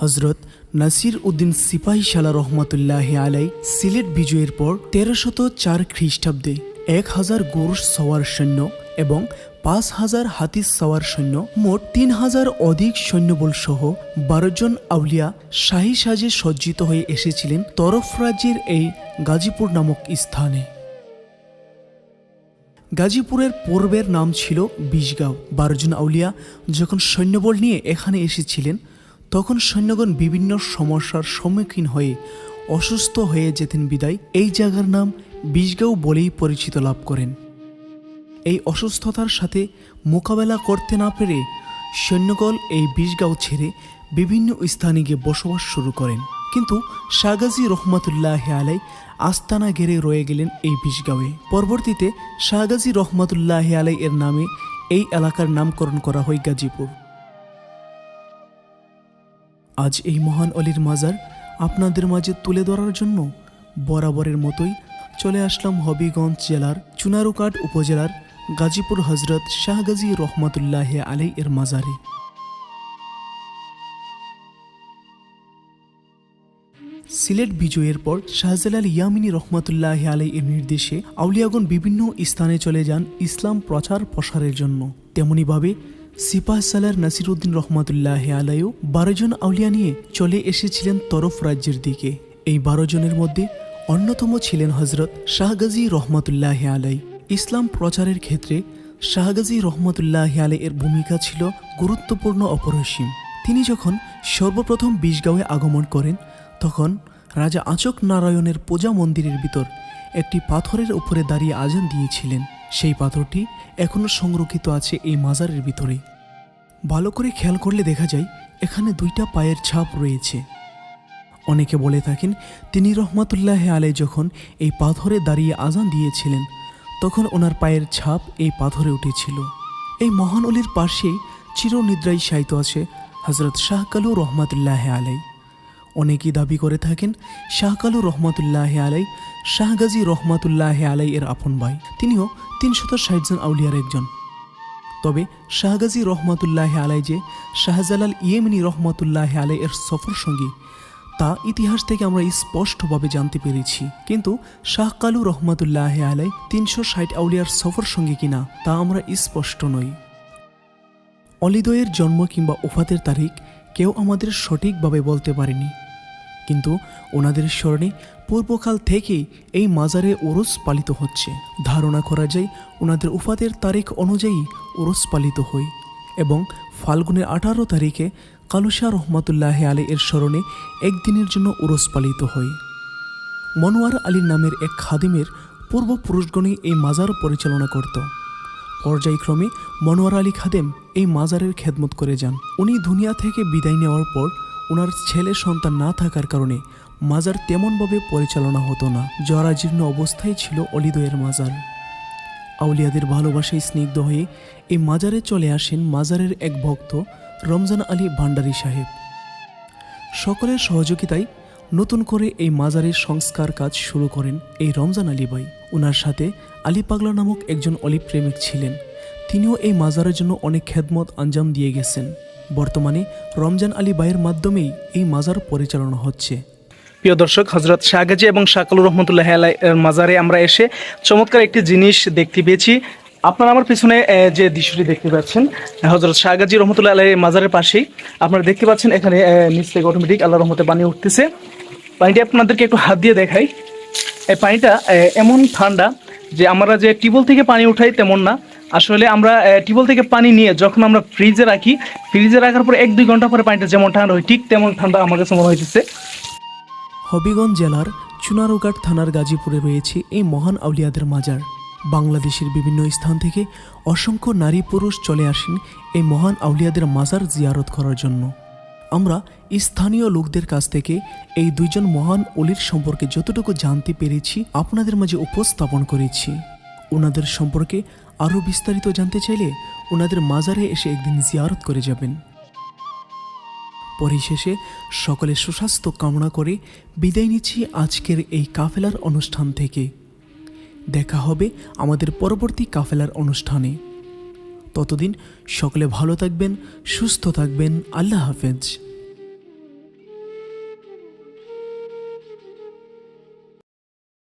হজরত নাসির উদ্দিন সিপাহী শালা রহমতুল্লাহ আলাই সিলেট বিজয়ের পর 1304 খ্রিস্টাব্দে 1000 গরুশ সওয়ার সৈন্য এবং 5000 হাতি সওয়ার সৈন্য মোট 3000 অধিক সৈন্যবল সহ 12 জন আউলিয়া শাহী সাজে সজ্জিত হয়ে এসেছিলেন তরফ রাজ্যের এই গাজীপুর নামক স্থানে। গাজীপুরের পূর্বের নাম ছিল বিশগাঁও। 12 জন আউলিয়া যখন সৈন্যবল নিয়ে এখানে এসেছিলেন তখন সৈন্যগণ বিভিন্ন সমস্যার সম্মুখীন হয়ে অসুস্থ হয়ে যেতেন বিদায় এই জায়গার নাম বিশগাঁও বলেই পরিচিত লাভ করেন। এই অসুস্থতার সাথে মোকাবেলা করতে না পেরে সৈন্যগণ এই বিশগাঁও ছেড়ে বিভিন্ন স্থানে গিয়ে বসবাস শুরু করেন, কিন্তু শাহ গাজী রহমতুল্লাহ আলাই আস্তানা ঘেরে রয়ে গেলেন এই বিশগাঁওয়ে। পরবর্তীতে শাহ গাজী রহমতুল্লাহ আলাই এর নামে এই এলাকার নামকরণ করা হয় গাজীপুর। আজ এই মহান অলির মাজার আপনাদের মাঝে তুলে ধরার জন্য বরাবরের মতোই চলে আসলাম হবিগঞ্জ জেলার চুনারুঘাট উপজেলার গাজীপুর হজরত শাহ গাজী রহমতুল্লাহ আলাই এর মাজারে। সিলেট বিজয়ের পর শাহজালাল ইয়ামিনী রহমতুল্লাহ আলাই এর নির্দেশে আউলিয়াগণ বিভিন্ন স্থানে চলে যান ইসলাম প্রচার প্রসারের জন্য। তেমনিভাবে সিপাহ সালার নাসির উদ্দিন রহমতুল্লাহ আলাইও 12 জন আউলিয়া নিয়ে চলে এসেছিলেন তরফ রাজ্যের দিকে। এই 12 জনের মধ্যে অন্যতম ছিলেন হজরত শাহ গাজী রহমতুল্লাহ আলাই। ইসলাম প্রচারের ক্ষেত্রে শাহ গাজী রহমতুল্লাহ আলাই এর ভূমিকা ছিল গুরুত্বপূর্ণ অপরিসীম। তিনি যখন সর্বপ্রথম বিশগাঁওয়ে আগমন করেন তখন রাজা আচক নারায়ণের পূজা মন্দিরের ভিতর একটি পাথরের উপরে দাঁড়িয়ে আজান দিয়েছিলেন। সেই পাথরটি এখনও সংরক্ষিত আছে এই মাজারের ভিতরে। ভালো করে খেয়াল করলে দেখা যায় এখানে 2টা পায়ের ছাপ রয়েছে। অনেকে বলে থাকেন তিনি রহমতুল্লাহ আলাই যখন এই পাথরে দাঁড়িয়ে আজান দিয়েছিলেন তখন ওনার পায়ের ছাপ এই পাথরে উঠেছিল। এই মহান অলির পাশেই চিরনিদ্রায় শায়িত আছে হজরত শাহ কালু রহমতুল্লাহ আলাই। অনেকেই দাবি করে থাকেন শাহ কালু রহমতুল্লাহ আলাই শাহ গাজী রহমতুল্লাহ আলাই এর আপন ভাই। তিনিও 360 জন আউলিয়ার একজন। তবে শাহ গাজী রহমতুল্লাহ আলাই যে শাহজালাল ইয়ামিনী রহমতুল্লাহ আলাই এর সফর সঙ্গী তা ইতিহাস থেকে আমরা স্পষ্টভাবে জানতে পেরেছি, কিন্তু শাহ কালু রহমতুল্লাহ আলাই 360 আউলিয়ার সফর সঙ্গী কিনা তা আমরা স্পষ্ট নই। অলিদয়ের জন্ম কিংবা ওফাতের তারিখ কেউ আমাদের সঠিকভাবে বলতে পারেনি, কিন্তু ওনাদের স্মরণে পূর্বকাল থেকেই এই মাজারে ওরস পালিত হচ্ছে। ধারণা করা যায় ওনাদের উফাতের তারিখ অনুযায়ী ওরস পালিত হয় এবং ফাল্গুনের 18 তারিখে কালুশাহ রহমতুল্লাহ আলী এর স্মরণে একদিনের জন্য ওরস পালিত হয়। মনোয়ার আলীর নামের এক খাদিমের পূর্বপুরুষগণই এই মাজার পরিচালনা করত। পর্যায়ক্রমে মনোয়ার আলী খাদেম এই মাজারের খেদমত করে যান। উনি দুনিয়া থেকে বিদায় নেওয়ার পর ওনার ছেলে সন্তান না থাকার কারণে মাজার তেমনভাবে পরিচালনা হতো না। জরাজীর্ণ অবস্থায় ছিল অলিদয়ের মাজার। আউলিয়াদের ভালোবাসায় স্নিগ্ধ হয়ে এই মাজারে চলে আসেন মাজারের এক ভক্ত রমজান আলী ভান্ডারী সাহেব। সকলের সহযোগিতায় নতুন করে এই মাজারের সংস্কার কাজ শুরু করেন এই রমজান আলী ভাই। ওনার সাথে আলী পাগলা নামক একজন অলি প্রেমিক ছিলেন, তিনিও এই মাজারের জন্য অনেক খেদমত আঞ্জাম দিয়ে গেছেন। বর্তমানে রমজান আলী ভাইয়ের মাধ্যমেই এই মাজার পরিচালনা হচ্ছে। প্রিয় দর্শক, হজরত শাহ গাজী এবং শাহ কালু রহমতুল্লাহ আলাই এর মাজারে আমরা এসে চমৎকার একটি জিনিস দেখতে পেয়েছি। আপনারা আমার পিছনে যে দৃশ্যটি দেখতে পাচ্ছেন হজরত শাহ গাজী রহমতুল্লাহ আলাই মাজারের পাশেই আপনারা দেখতে পাচ্ছেন এখানে নিচ থেকে অটোমেটিক আল্লাহর রহমতে পানি উঠতেছে। পানিটি আপনাদেরকে একটু হাত দিয়ে দেখাই। এই পানিটা এমন ঠান্ডা যে আমরা যে টিউবওয়েল থেকে পানি উঠাই তেমন না। আসলে আমরা টিউবওয়েল থেকে পানি নিয়ে যখন আমরা ফ্রিজে রাখি, ফ্রিজে রাখার পর 1-2 ঘন্টা পরে পানিটা যেমন ঠান্ডা হয় ঠিক তেমন ঠান্ডা আমার কাছে মনে হয়েছে। হবিগঞ্জ জেলার চুনারুঘাট থানার গাজীপুরে রয়েছে এই মহান আউলিয়াদের মাজার। বাংলাদেশের বিভিন্ন স্থান থেকে অসংখ্য নারী পুরুষ চলে আসেন এই মহান আউলিয়াদের মাজার জিয়ারত করার জন্য। আমরা স্থানীয় লোকদের কাছ থেকে এই 2 জন মহান অলির সম্পর্কে যতটুকু জানতে পেরেছি আপনাদের মাঝে উপস্থাপন করেছি। ওনাদের সম্পর্কে আরও বিস্তারিত জানতে চাইলে ওনাদের মাজারে এসে একদিন জিয়ারত করে যাবেন। পরিশেষে সকলে সুস্বাস্থ্য কামনা করে বিদায় নিচ্ছি আজকের এই কাফেলার অনুষ্ঠান থেকে। দেখা হবে আমাদের পরবর্তী কাফেলার অনুষ্ঠানে। ততদিন সকলে ভালো থাকবেন, সুস্থ থাকবেন। আল্লাহ হাফেজ।